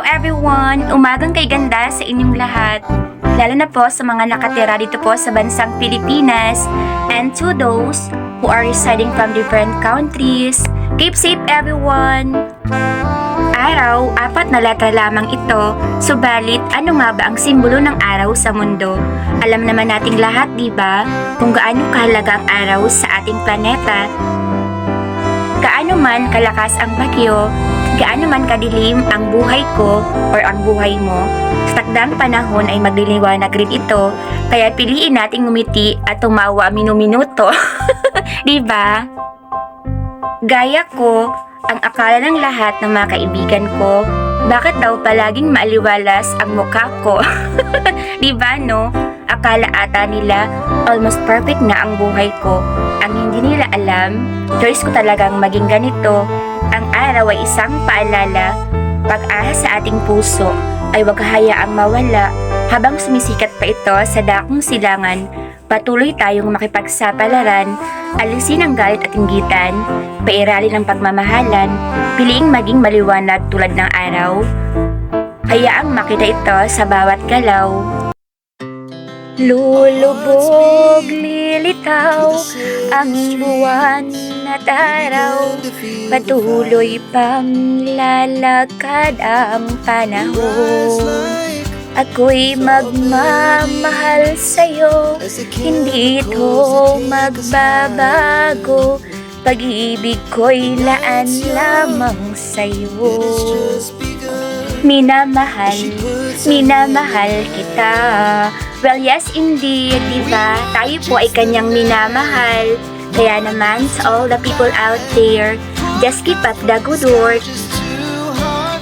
everyone! Umagang kay ganda sa inyong lahat. Lalo na po sa mga nakatira dito po sa bansang Pilipinas and to those who are residing from different countries. Keep safe everyone! Araw, 4 na letra lamang ito, subalit ano nga ba ang simbolo ng araw sa mundo? Alam naman nating lahat, di ba? Kung gaano kahalaga ang araw sa ating planeta. Gaano man kalakas ang bagyo, gaano man kadilim ang buhay ko or ang buhay mo, sa takdang panahon ay magliliwanag rin ito, kaya piliin nating ngumiti at tumawa minu-minuto. Di ba? Gaya ko, ang akala ng lahat ng mga kaibigan ko, bakit daw palaging maaliwalas ang mukha ko? Di ba no? Akala ata nila almost perfect na ang buhay ko. Ang hindi nila alam, choice ko talagang maging ganito. Ang araw ay isang paalala, pag-asa sa ating puso ay huwag hayaang mawala. Habang sumisikat pa ito sa dakong silangan, patuloy tayong makipagsapalaran, alisin ang galit at inggitan, pairalin ang pagmamahalan, piliing maging maliwanag tulad ng araw. Hayaang makita ito sa bawat galaw. Lulubog, lilitaw ang buwan at araw, patuloy pang lalakad ang panahon. Ako'y magmamahal sa'yo, hindi ito magbabago, pag-ibig ko'y laan lamang sa'yo. Minamahal kita. Well, yes indeed, diba? Tayo po ay kanyang minamahal. Kaya naman, to all the people out there, just keep up the good work.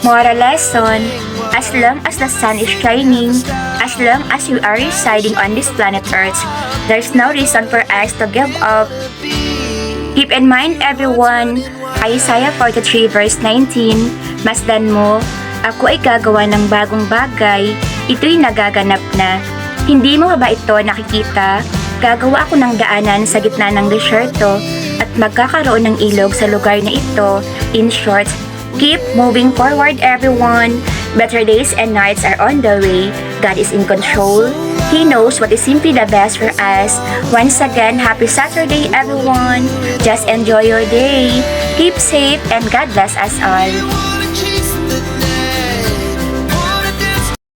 Moral lesson, as long as the sun is shining, as long as you are residing on this planet Earth, there's no reason for us to give up. Keep in mind everyone, Isaiah 43 verse 19, masdan mo, ako ay gagawa ng bagong bagay, ito'y nagaganap na. Hindi mo ba ito nakikita? Gagawa ako ng daanan sa gitna ng desyerto at magkakaroon ng ilog sa lugar na ito. In short, keep moving forward everyone. Better days and nights are on the way. God is in control. He knows what is simply the best for us. Once again, happy Saturday everyone. Just enjoy your day. Keep safe and God bless us all.